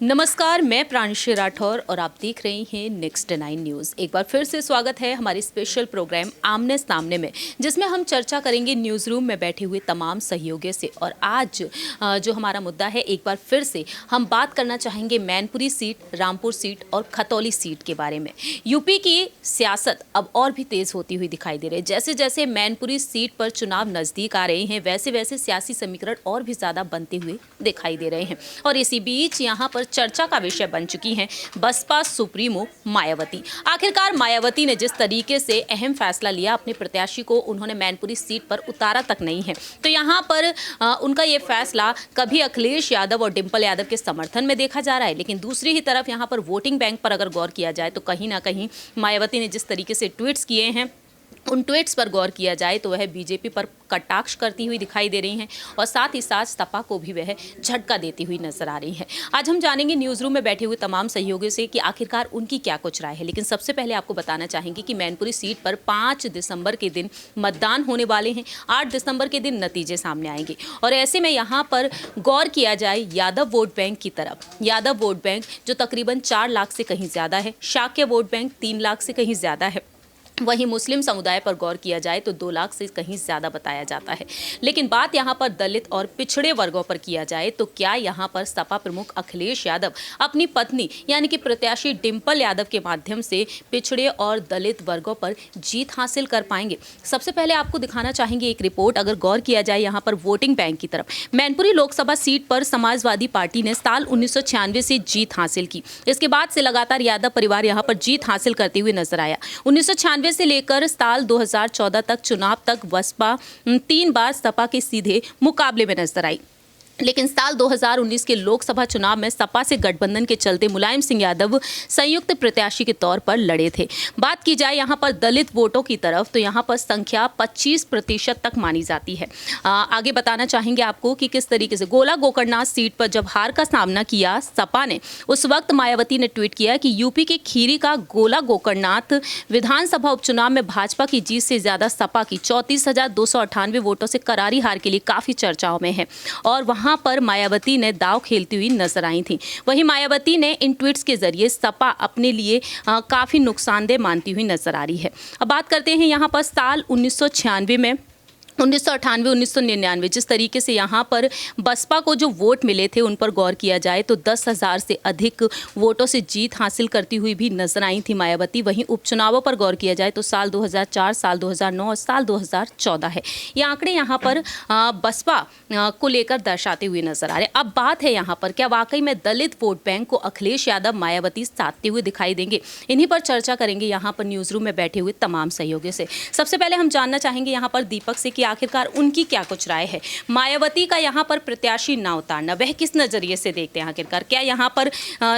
नमस्कार, मैं प्रांशी राठौर और आप देख रहे हैं नेक्स्ट 9 न्यूज़। एक बार फिर से स्वागत है हमारे स्पेशल प्रोग्राम आमने सामने में, जिसमें हम चर्चा करेंगे न्यूज़ रूम में बैठे हुए तमाम सहयोगियों से। और आज जो हमारा मुद्दा है, एक बार फिर से हम बात करना चाहेंगे मैनपुरी सीट, रामपुर सीट और खतौली सीट के बारे में। यूपी की सियासत अब और भी तेज़ होती हुई दिखाई दे रही है। जैसे जैसे मैनपुरी सीट पर चुनाव नज़दीक आ रहे हैं, वैसे वैसे सियासी समीकरण और भी ज़्यादा बनते हुए दिखाई दे रहे हैं। और इसी बीच यहाँ पर चर्चा का विषय बन चुकी हैं बसपा सुप्रीमो मायावती। आखिरकार मायावती ने जिस तरीके से अहम फैसला लिया, अपने प्रत्याशी को उन्होंने मैनपुरी सीट पर उतारा तक नहीं है, तो यहाँ पर उनका ये फैसला कभी अखिलेश यादव और डिंपल यादव के समर्थन में देखा जा रहा है, लेकिन दूसरी ही तरफ यहाँ पर वोटिंग बैंक पर अगर गौर किया जाए तो कहीं ना कहीं मायावती ने जिस तरीके से ट्वीट्स किए हैं, उन ट्वीट्स पर गौर किया जाए तो वह बीजेपी पर कटाक्ष करती हुई दिखाई दे रही हैं और साथ ही साथ सपा को भी वह झटका देती हुई नजर आ रही हैं। आज हम जानेंगे न्यूज़ रूम में बैठे हुए तमाम सहयोगियों से कि आखिरकार उनकी क्या कुछ राय है। लेकिन सबसे पहले आपको बताना चाहेंगे कि मैनपुरी सीट पर 5 दिसंबर के दिन मतदान होने वाले हैं। 8 दिसंबर के दिन नतीजे सामने आएंगे और ऐसे में यहाँ पर गौर किया जाए यादव वोट बैंक की तरफ। यादव वोट बैंक जो तकरीबन 4 लाख से कहीं ज़्यादा है, शाक्य वोट बैंक 3 लाख से कहीं ज़्यादा है। वहीं मुस्लिम समुदाय पर गौर किया जाए तो 2 लाख से कहीं ज़्यादा बताया जाता है। लेकिन बात यहाँ पर दलित और पिछड़े वर्गों पर किया जाए तो क्या यहाँ पर सपा प्रमुख अखिलेश यादव अपनी पत्नी यानी कि प्रत्याशी डिंपल यादव के माध्यम से पिछड़े और दलित वर्गों पर जीत हासिल कर पाएंगे? सबसे पहले आपको दिखाना चाहेंगे एक रिपोर्ट। अगर गौर किया जाए यहाँ पर वोटिंग बैंक की तरफ, मैनपुरी लोकसभा सीट पर समाजवादी पार्टी ने साल 1996 से जीत हासिल की। इसके बाद से लगातार यादव परिवार यहाँ पर जीत हासिल करते हुए नजर आया। 1996 से लेकर साल 2014 तक चुनाव तक बसपा 3 बार सपा के सीधे मुकाबले में नजर आई। लेकिन साल 2019 के लोकसभा चुनाव में सपा से गठबंधन के चलते मुलायम सिंह यादव संयुक्त प्रत्याशी के तौर पर लड़े थे। बात की जाए यहाँ पर दलित वोटों की तरफ तो यहाँ पर संख्या 25% तक मानी जाती है। आगे बताना चाहेंगे आपको कि किस तरीके से गोला गोकर्णनाथ सीट पर जब हार का सामना किया सपा ने, उस वक्त मायावती ने ट्वीट किया कि यूपी के खीरी का गोला गोकर्णनाथ विधानसभा उपचुनाव में भाजपा की जीत से ज्यादा सपा की 34,298 वोटों से करारी हार के लिए काफी चर्चाओं में है और वहां पर मायावती ने दांव खेलती हुई नजर आई थी। वहीं मायावती ने इन ट्वीट्स के जरिए सपा अपने लिए काफी नुकसानदेह मानती हुई नजर आ रही है। अब बात करते हैं यहाँ पर साल 1998 में 1998, 1999 जिस तरीके से यहाँ पर बसपा को जो वोट मिले थे उन पर गौर किया जाए तो 10,000 से अधिक वोटों से जीत हासिल करती हुई भी नजर आई थी मायावती। वहीं उपचुनावों पर गौर किया जाए तो साल 2004, साल 2009 और साल 2014 है। ये आंकड़े यहाँ पर बसपा को लेकर दर्शाते हुए नजर आ रहे हैं। अब बात है यहाँ पर क्या वाकई में दलित वोट बैंक को अखिलेश यादव मायावती साधते हुए दिखाई देंगे? इन्हीं पर चर्चा करेंगे यहाँ पर न्यूज़ रूम में बैठे हुए तमाम सहयोगियों से। सबसे पहले हम जानना चाहेंगे यहाँ पर दीपक से आखिरकार उनकी क्या कुछ राय है। मायावती का यहाँ पर प्रत्याशी ना उतारना, वह किस नजरिए से देखते हैं? आखिरकार क्या यहाँ पर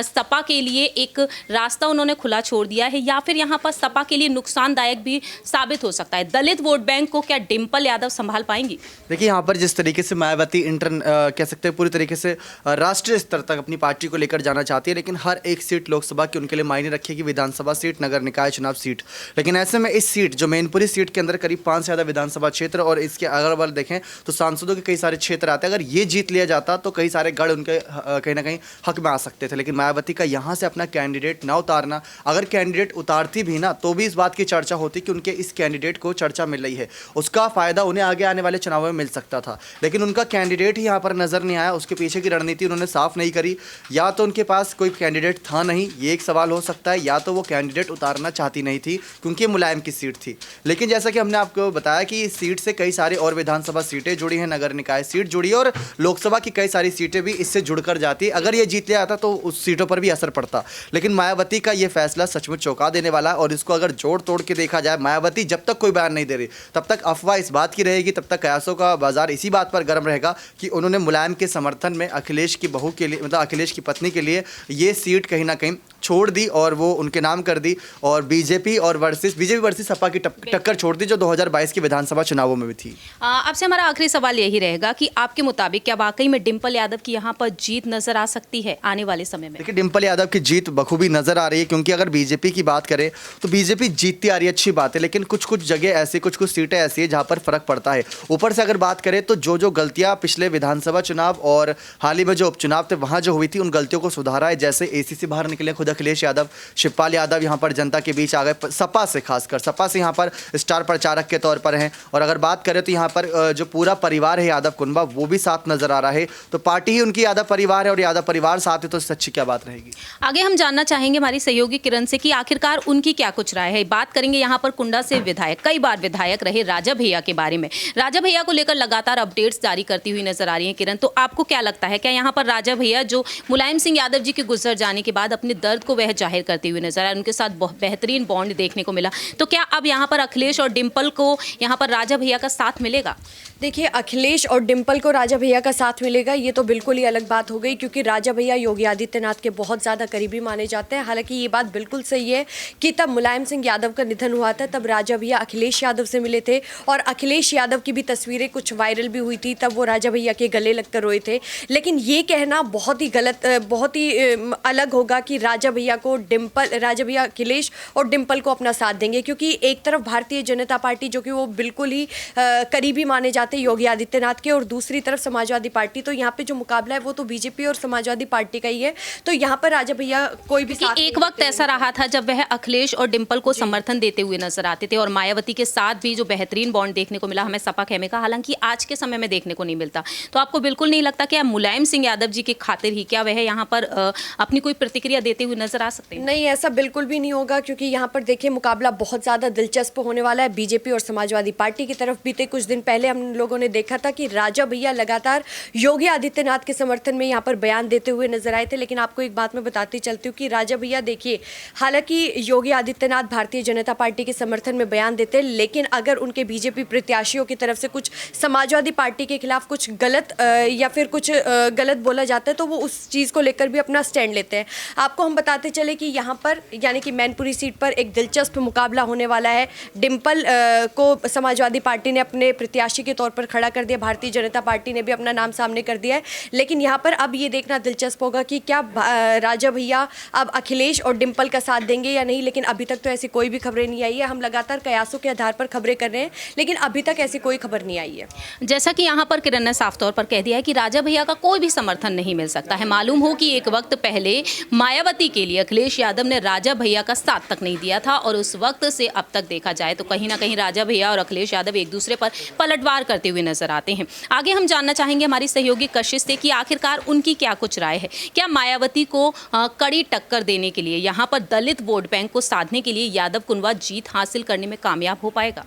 सपा के लिए एक रास्ता उन्होंने खुला छोड़ दिया है या फिर यहाँ पर सपा के लिए नुकसानदायक भी साबित हो सकता है? दलित वोट बैंक को क्या डिंपल यादव संभाल पाएंगी? देखिए, यहाँ पर जिस तरीके से मायावती कह सकते हैं पूरी तरीके से राष्ट्रीय स्तर तक अपनी पार्टी को लेकर जाना चाहती है, लेकिन हर एक सीट लोकसभा की उनके लिए मायने रखेगी, विधानसभा सीट, नगर निकाय चुनाव सीट। लेकिन ऐसे में इस सीट जो मैनपुरी सीट के अंदर करीब 5 से ज़्यादा विधानसभा क्षेत्र और इसके अगल बगल देखें तो सांसदों के कई सारे क्षेत्र आते हैं। अगर ये जीत लिया जाता तो कई सारे गढ़ उनके कहीं ना कहीं हक में आ सकते थे। लेकिन मायावती का यहाँ से अपना कैंडिडेट ना उतारना, अगर कैंडिडेट उतारती भी ना तो भी इस बात की चर्चा होती कि उनके इस कैंडिडेट को चर्चा मिल रही है, उसका फायदा उन्हें आगे आने वाले चुनावों में मिल सकता था। लेकिन उनका कैंडिडेट ही यहाँ पर नजर नहीं आया, उसके पीछे की रणनीति उन्होंने साफ नहीं करी। या तो उनके पास कोई कैंडिडेट था नहीं, ये एक सवाल हो सकता है, या तो वो कैंडिडेट उतारना चाहती नहीं थी क्योंकि मुलायम की सीट थी। लेकिन जैसा कि हमने आपको बताया कि इस सीट से कई सारे और विधानसभा सीटें जुड़ी हैं, नगर निकाय सीट जुड़ी है और लोकसभा की कई सारी सीटें भी इससे जुड़कर जाती। अगर ये जीत लिया जाता तो उस सीटों पर भी असर पड़ता। लेकिन मायावती का ये फैसला सचमुच चौंका देने वाला है और इसको अगर जोड़ तोड़ के देखा जाए, मायावती जब तक कोई बयान नहीं दे रही तब तक अफवाह इस बात की रहेगी, तब तक कयासों का बाजार इसी बात पर गर्म रहेगा कि उन्होंने मुलायम के समर्थन में अखिलेश की बहू के लिए, मतलब अखिलेश की पत्नी के लिए ये सीट कहीं ना कहीं छोड़ दी और वो उनके नाम कर दी, और बीजेपी वर्सेस सपा की टक्कर छोड़ दी जो 2022 की विधानसभा चुनावों में भी थी। आपसे हमारा आखिरी सवाल यही रहेगा कि आपके मुताबिक क्या वाकई में डिंपल यादव की यहाँ पर जीत नजर आ सकती है आने वाले समय में? देखिए, डिंपल यादव की जीत बखूबी नजर आ रही है, क्योंकि अगर बीजेपी की बात करें तो बीजेपी जीतती आ रही है, अच्छी बात है, लेकिन कुछ कुछ जगह ऐसी, कुछ कुछ सीटें ऐसी है जहां पर फर्क पड़ता है। ऊपर से अगर बात करें तो जो गलतियां पिछले विधानसभा चुनाव और हाल ही में जो उपचुनाव थे वहां जो हुई थी, उन गलतियों को सुधारा है। जैसे एसीसी बाहर निकले खुद अखिलेश यादव, शिवपाल यादव यहां पर जनता के बीच आ गए, सपा से खासकर सपा से यहां पर स्टार प्रचारक के तौर पर हैं। और अगर बात करें तो यहां पर जो पूरा परिवार है यादव कुनबा, वो भी साथ नजर आ रहा है। तो पार्टी ही उनकी यादव परिवार है और यादव परिवार साथ है, तो सच्ची क्या बात रहेगी। आगे हम जानना चाहेंगे हमारी सहयोगी किरण से कि आखिरकार उनकी क्या कुछ राय है। बात करेंगे यहाँ पर कुंडा से विधायक, कई बार विधायक रहे राजा भैया के बारे में। राजा भैया को लेकर लगातार अपडेट्स जारी करती हुई नजर आ रही हैं किरण, तो आपको क्या लगता है, क्या यहाँ पर राजा भैया जो मुलायम सिंह यादव जी के गुजर जाने के बाद अपने दर्द को वह जाहिर करते हुए नजर आए, उनके साथ बेहतरीन बॉन्ड देखने को मिला, तो क्या अब यहाँ पर अखिलेश और डिंपल को यहाँ पर राजा भैया का साथ मिलेगा? देखिए, अखिलेश और डिंपल को राजा भैया का साथ मिलेगा ये तो बिल्कुल ही अलग बात हो गई, क्योंकि राजा भैया योगी आदित्यनाथ के बहुत ज़्यादा करीबी माने जाते हैं। हालांकि ये बात बिल्कुल सही है कि तब मुलायम सिंह यादव का निधन हुआ था, तब राजा भैया अखिलेश यादव से मिले थे, और अखिलेश यादव की भी तस्वीरें कुछ वायरल भी हुई थी, तब वो राजा भैया के गले लगकर रोए थे। लेकिन ये कहना बहुत ही गलत, बहुत ही अलग होगा कि राजा भैया अखिलेश और डिंपल को अपना साथ देंगे, क्योंकि एक तरफ भारतीय जनता पार्टी जो कि वो बिल्कुल ही करीबी माने जाते योगी आदित्यनाथ के, और दूसरी तरफ समाजवादी पार्टी, तो यहाँ पे जो मुकाबला है वो तो बीजेपी और समाजवादी पार्टी का ही है। तो यहाँ पर राजा भैया कोई भी साथ एक वक्त ऐसा रहा था जब वह अखिलेश और डिंपल को समर्थन देते हुए नजर आते थे, और मायावती के साथ भी जो बेहतरीन बॉन्ड देखने को मिला हमें सपा खेमे का, हालांकि आज के समय में देखने को नहीं मिलता। तो आपको बिल्कुल नहीं लगता कि मुलायम सिंह यादव जी की खातिर ही क्या वह यहाँ पर अपनी कोई प्रतिक्रिया देते हुए नजर आ सकते हैं? नहीं, ऐसा बिल्कुल भी नहीं होगा, क्योंकि यहाँ पर देखिए मुकाबला बहुत ज़्यादा दिलचस्प होने वाला है बीजेपी और समाजवादी पार्टी की तरफ। बीते कुछ दिन पहले हम लोगों ने देखा था कि राजा भैया लगातार योगी आदित्यनाथ के समर्थन में यहाँ पर बयान देते हुए नजर आए थे। लेकिन आपको एक बात मैं बताती चलती हूँ कि राजा भैया देखिए, हालांकि योगी आदित्यनाथ भारतीय जनता पार्टी के समर्थन में बयान देते हैं, लेकिन अगर उनके बीजेपी प्रत्याशियों की तरफ से कुछ समाजवादी पार्टी के खिलाफ कुछ गलत या फिर कुछ गलत बोला जाता है तो वो उस चीज़ को लेकर भी अपना स्टैंड लेते हैं। आपको हम बताते चले कि यहाँ पर यानी कि मैनपुरी सीट पर एक दिलचस्प मुकाबला होने वाला है। डिंपल को समाजवादी पार्टी ने अपने प्रत्याशी के तौर पर खड़ा कर दिया, भारतीय जनता पार्टी ने भी अपना नाम सामने कर दिया है। लेकिन यहाँ पर अब ये देखना दिलचस्प होगा कि क्या राजा भैया अब अखिलेश और डिंपल का साथ देंगे या नहीं। लेकिन अभी तक तो ऐसी कोई भी खबरें नहीं आई है। हम लगातार कयासों के आधार पर खबरें कर रहे हैं, लेकिन अभी तक ऐसी कोई खबर नहीं आई है। जैसा कि यहाँ पर किरण ने साफ तौर पर कह दिया है कि राजा भैया का कोई भी समर्थन नहीं मिल सकता है। मालूम हो कि एक वक्त पहले मायावती के लिए अखिलेश यादव ने राजा भैया का साथ तक नहीं दिया था, और उस वक्त से अब तक देखा जाए तो कहीं ना कहीं राजा भैया और अखिलेश यादव एक दूसरे पर पलटवार करते हुए नजर आते हैं। आगे हम जानना चाहेंगे हमारी सहयोगी कशिश से कि आखिरकार उनकी क्या कुछ राय है। क्या मायावती को कड़ी टक्कर देने के लिए, यहाँ पर दलित वोट बैंक को साधने के लिए यादव कुनबा जीत हासिल करने में कामयाब हो पाएगा?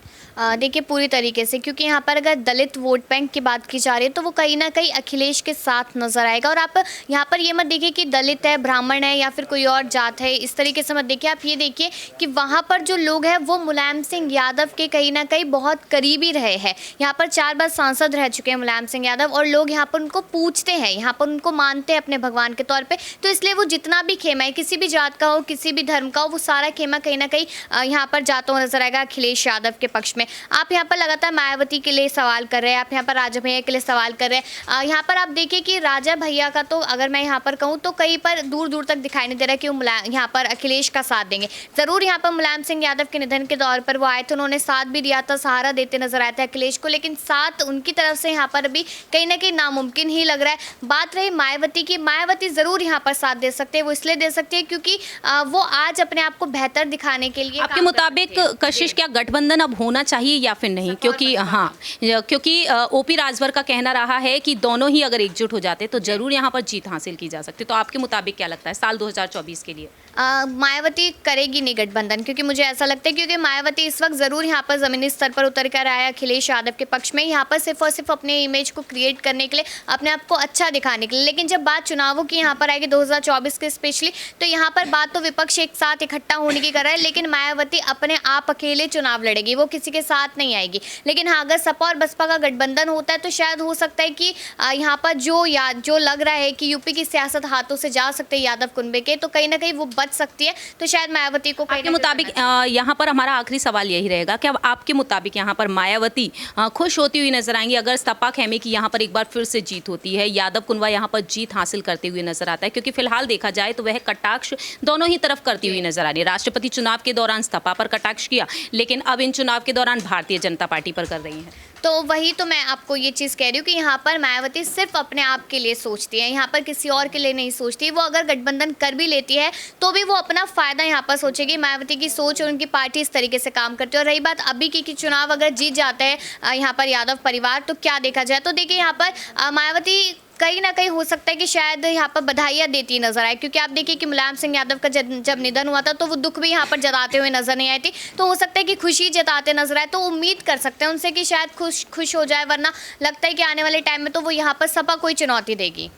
देखिए, पूरी तरीके से, क्योंकि यहाँ पर अगर दलित वोट बैंक की बात की जा रही है तो वो कहीं ना कहीं अखिलेश के साथ नजर आएगा। और आप यहाँ पर ये मत देखिए कि दलित है, ब्राह्मण है या फिर कोई और जात है, इस तरीके से मत देखिए। आप ये देखिए कि वहाँ पर जो लोग हैं वो मुलायम सिंह यादव के कहीं ना कहीं बहुत करीबी रहे हैं। यहाँ पर 4 बार सांसद रह चुके हैं मुलायम सिंह यादव, और लोग यहाँ पर उनको पूछते हैं, यहाँ पर उनको मानते हैं अपने भगवान के तौर पे। तो इसलिए वो जितना भी खेमा है, किसी भी जात का हो, किसी भी धर्म का हो, वो सारा खेमा कहीं ना कहीं यहाँ पर जाता हुआ नजर आएगा अखिलेश यादव के पक्ष में। आप यहाँ पर लगातार मायावती के लिए सवाल कर रहे हैं, आप यहाँ पर राजा भैया के लिए सवाल कर रहे हैं। यहाँ पर आप देखिए कि राजा भैया का तो अगर मैं यहाँ पर कहूँ तो कहीं पर दूर दूर तक दिखाई नहीं दे रहा कि वो यहाँ पर अखिलेश का साथ देंगे। ज़रूर यहाँ पर मुलायम सिंह यादव के निधन के दौर पर वो आए थे, उन्होंने साथ भी दिया था, सहारा देते नजर आए थे अखिलेश को, लेकिन साथ उनकी तरफ से यहाँ पर भी कहीं ना कहीं नामुमकिन ही लग रहा है। बात रही मायावती की, मायावती ज़रूर यहाँ पर साथ दे सकते हैं। वो इसलिए दे सकते हैं क्योंकि वो आज अपने आप को बेहतर दिखाने के लिए। आपके मुताबिक कशिश क्या गठबंधन अब होना चाहिए या फिर नहीं? क्योंकि ओपी राजभर का कहना रहा है कि दोनों ही अगर एकजुट हो जाते तो जरूर यहाँ पर जीत हासिल की जा सकती। तो आपके मुताबिक क्या लगता है साल 2024 के लिए? मायावती करेगी नहीं गठबंधन, क्योंकि मुझे ऐसा लगता है क्योंकि मायावती इस वक्त ज़रूर यहाँ पर ज़मीनी स्तर पर उतर कर आया अखिलेश यादव के पक्ष में, यहाँ पर सिर्फ और सिर्फ अपने इमेज को क्रिएट करने के लिए, अपने आप को अच्छा दिखाने के लिए। लेकिन जब बात चुनावों की यहाँ पर आएगी 2024 के स्पेशली, तो यहाँ पर बात तो विपक्ष एक साथ इकट्ठा होने की कर रहा है, लेकिन मायावती अपने आप अकेले चुनाव लड़ेगी, वो किसी के साथ नहीं आएगी। लेकिन हाँ, अगर सपा और बसपा का गठबंधन होता है तो शायद हो सकता है कि यहाँ पर जो लग रहा है कि यूपी की सियासत हाथों से जा सकते हैं यादव कुनबे के, तो कहीं ना कहीं वो बच बच सकती है, तो शायद मायावती को आपके मुताबिक यहाँ पर हमारा आखिरी सवाल यही रहेगा कि अब आपके मुताबिक यहाँ पर मायावती खुश होती हुई नजर आएंगी अगर सपा खेमे की यहाँ पर एक बार फिर से जीत होती है, यादव कुनवा यहाँ पर जीत हासिल करते हुए नजर आता है, क्योंकि फिलहाल देखा जाए तो वह कटाक्ष दोनों ही तरफ करती हुई नजर आ रही है। राष्ट्रपति चुनाव के दौरान सपा पर कटाक्ष किया, लेकिन अब इन चुनाव के दौरान भारतीय जनता पार्टी पर कर रही है। तो वही तो मैं आपको ये चीज़ कह रही हूँ कि यहाँ पर मायावती सिर्फ अपने आप के लिए सोचती है, यहाँ पर किसी और के लिए नहीं सोचती। वो अगर गठबंधन कर भी लेती है तो भी वो अपना फ़ायदा यहाँ पर सोचेगी। मायावती की सोच और उनकी पार्टी इस तरीके से काम करती है। और रही बात अभी की चुनाव अगर जीत जाता है यहाँ पर यादव परिवार, तो क्या देखा जाए तो देखिए यहाँ पर मायावती कहीं ना कहीं हो सकता है कि शायद यहाँ पर बधाइयाँ देती नजर आए, क्योंकि आप देखिए कि मुलायम सिंह यादव का जब निधन हुआ था तो वो दुख भी यहाँ पर जताते हुए नजर नहीं आई थी। तो हो सकता है कि खुशी जताते नजर आए, तो उम्मीद कर सकते हैं उनसे कि शायद खुश हो जाए, वरना लगता है कि आने वाले टाइम में तो वो यहाँ पर सपा कोई चुनौती देगी।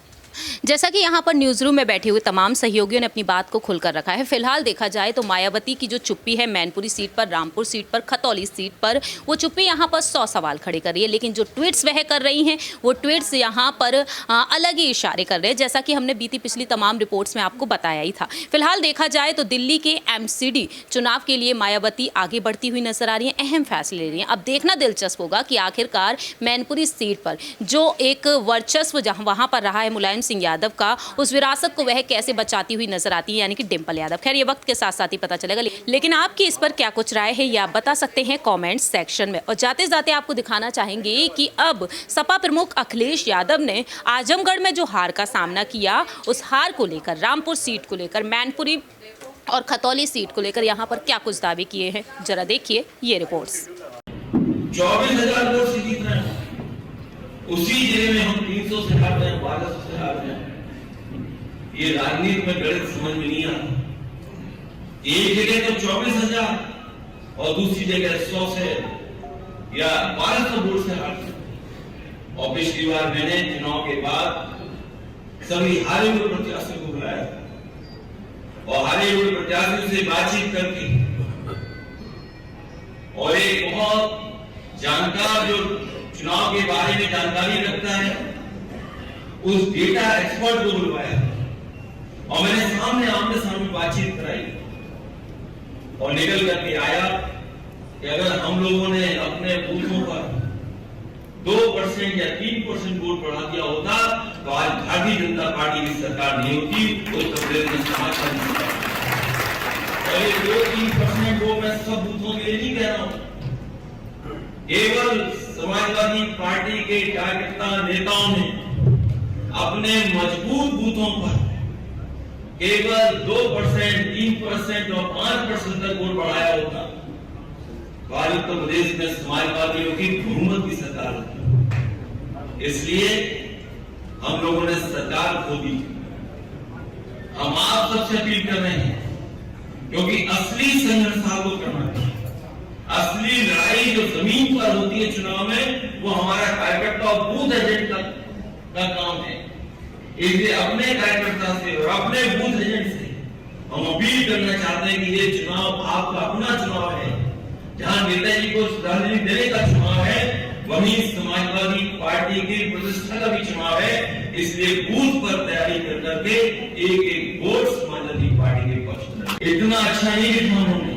जैसा कि यहाँ पर न्यूज़ रूम में बैठे हुए तमाम सहयोगियों ने अपनी बात को खुलकर रखा है। फिलहाल देखा जाए तो मायावती की जो चुप्पी है मैनपुरी सीट पर, रामपुर सीट पर, खतौली सीट पर, वो चुप्पी यहाँ पर 100 सवाल खड़े कर रही है, लेकिन जो ट्वीट्स वह कर रही हैं वो ट्वीट्स यहाँ पर अलग ही इशारे कर रहे हैं, जैसा कि हमने बीती पिछली तमाम रिपोर्ट्स में आपको बताया ही था। फिलहाल देखा जाए तो दिल्ली के MCD चुनाव के लिए मायावती आगे बढ़ती हुई नजर आ रही है, अहम फैसले ले रही हैं। अब देखना दिलचस्प होगा कि आखिरकार मैनपुरी सीट पर जो एक वर्चस्व जहाँ वहाँ पर रहा है मुलायम सिंह यादव का, उस विरासत को वह कैसे बचाती हुई नजर आती है, यानी कि डिंपल यादव। खैर ये वक्त के साथ साथ ही पता चलेगा, लेकिन आपकी इस पर क्या कुछ राय है ये आप बता सकते हैं कमेंट सेक्शन में। और जाते जाते आपको दिखाना चाहेंगे कि अब सपा प्रमुख अखिलेश यादव ने आजमगढ़ में जो हार का सामना किया, उस हार को लेकर, रामपुर सीट को लेकर, मैनपुरी और खतौली सीट को लेकर यहाँ पर क्या कुछ दावे किए हैं, जरा देखिए ये रिपोर्ट्स। 24,000 वोट से जीत रहे हैं, उसी जिले में हम 300 से हार रहे हैं, 1200 से हार रहे हैं। ये राजनीति में गणित समझ में नहीं आता। एक जगह तो 24,000 और दूसरी जगह 100 से या 1200 वोट से हार रहे। और पिछली बार मैंने चुनाव के बाद सभी हारे हुए प्रत्याशियों को बुलाया और हारे हुए प्रत्याशियों से बातचीत करके, और एक बहुत जानकार जो चुनाव के बारे में जानकारी रखता है, उस डेटा एक्सपर्ट को बुलवाया और मैंने आमने सामने बातचीत कराई और निकल करके आया कि अगर हम लोगों ने अपने बूथों पर 2% या 3% वोट बढ़ा दिया होता तो आज भारतीय जनता पार्टी की सरकार नहीं होती, उत्तर प्रदेश में समाजवादी सरकार। और ये 2-3% वो मैं सब बूथों के लिए नहीं कह रहा हूं, केवल समाजवादी पार्टी के कार्यकर्ता नेताओं ने अपने मजबूत बूथों पर केवल 2%, 3% और 5% तक वोट बढ़ाया होता तो आज उत्तर प्रदेश में समाजवादियों की बहुमत की सरकार होती। इसलिए हम लोगों ने सरकार खो दी। हम आप सबसे अपील कर रहे हैं, क्योंकि असली संघर्ष आपको करना है। असली लड़ाई जो जमीन पर होती है चुनाव में, वो हमारा कार्यकर्ता और बूथ एजेंट का काम है। इसलिए अपने कार्यकर्ता से और अपने बूथ एजेंट से हम अपील करना चाहते हैं कि ये चुनाव आपका अपना चुनाव है। जहां नेताजी को श्रद्धांजलि देने का चुनाव है, वहीं समाजवादी पार्टी की प्रतिष्ठा का भी चुनाव है। इसलिए बूथ पर तैयारी कर करके एक वोट समाजवादी पार्टी के पक्ष में। इतना अच्छा नहीं लिखा उन्होंने,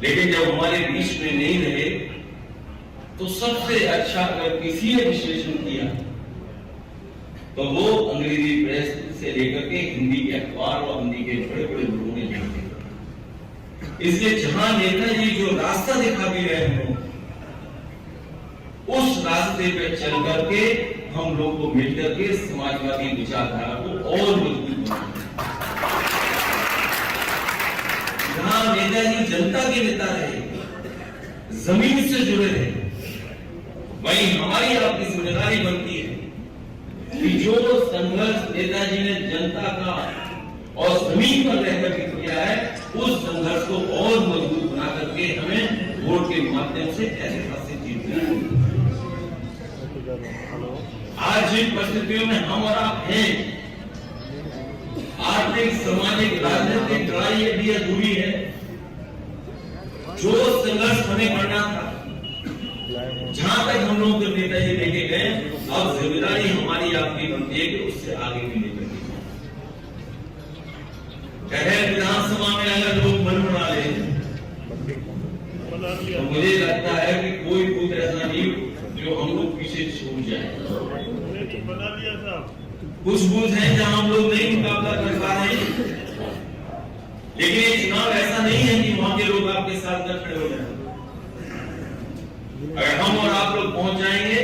लेकिन जब हमारे बीच में नहीं रहे तो सबसे अच्छा अगर किसी ने विश्लेषण किया तो वो अंग्रेजी प्रेस से लेकर के हिंदी के अखबार और हिंदी के बड़े बड़े लोगों ने लिखे। इसलिए जहां नेताजी जो रास्ता दिखा भी रहे हैं, उस रास्ते पे चल करके हम लोग को मिल करके समाजवादी विचारधारा को और मजबूत बनाना। जहां नेताजी जनता के नेता रहे, जमीन से जुड़े रहे, वहीं हमारी आपकी जिम्मेदारी बनती है कि जो संघर्ष नेताजी ने जनता का और जमीन पर रहकर के किया है, उस संघर्ष को और मजबूत बना करके हमें वोट के माध्यम से ऐसे खासे जीतना है। आज जिन परिस्थितियों में हम और आप हैं, आर्थिक, सामाजिक, राजनीतिक लड़ाई भी अधूरी है। जो संघर्ष हमें करना था, जहां तक हम लोग के नेताजी लेके गए, अब जिम्मेदारी हमारी आपकी बनती है कि उससे आगे भी लेकर कहे विधानसभा में अगर लोग मन बना ले तो मुझे लगता है कि कोई बूथ ऐसा नहीं जो हम लोग पीछे छूट जाए। कुछ बूथ हैं जहां हम लोग नहीं मुकाबला कर पा रहे हैं, लेकिन ये चुनाव ऐसा नहीं है कि वहां के लोग आपके साथ न खड़े हो जाए। अगर हम और आप लोग पहुंच जाएंगे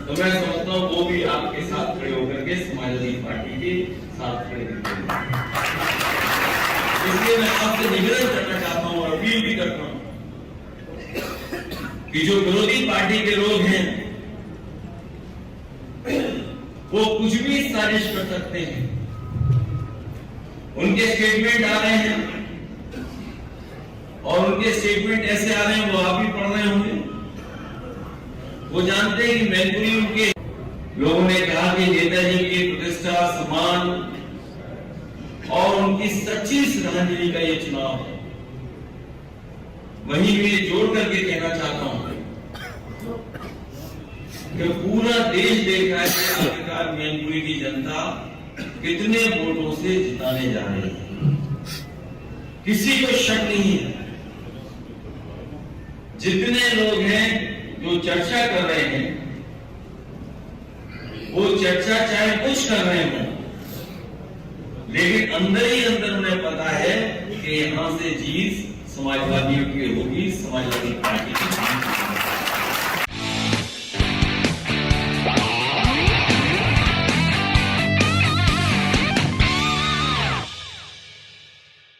तो मैं समझता हूं वो भी आपके साथ खड़े होकर के समाजवादी पार्टी के साथ खड़े होंगे। इसलिए मैं आपसे निवेदन करना चाहता हूं और अपील भी करता हूं कि जो विरोधी पार्टी के लोग हैं वो कुछ भी साजिश कर सकते हैं। उनके स्टेटमेंट आ रहे हैं और उनके स्टेटमेंट ऐसे आ रहे हैं, वो आप भी पढ़ रहे होंगे। वो जानते हैं कि मैनपुरी उनके लोगों ने कहा कि नेताजी की प्रतिष्ठा, सम्मान और उनकी सच्ची श्रद्धांजलि का ये चुनाव है। वहीं भी जोड़ करके कहना चाहता हूं कि पूरा देश देख रहा है कि आखिरकार मैनपुरी की जनता कितने वोटों से जिताने जा रही है। किसी को शक नहीं है। जितने लोग हैं जो चर्चा कर रहे हैं वो चर्चा चाहे कुछ कर रहे हो, लेकिन अंदर ही अंदर उन्हें पता है कि यहां से जीत समाजवादियों की होगी, समाजवादी पार्टी की।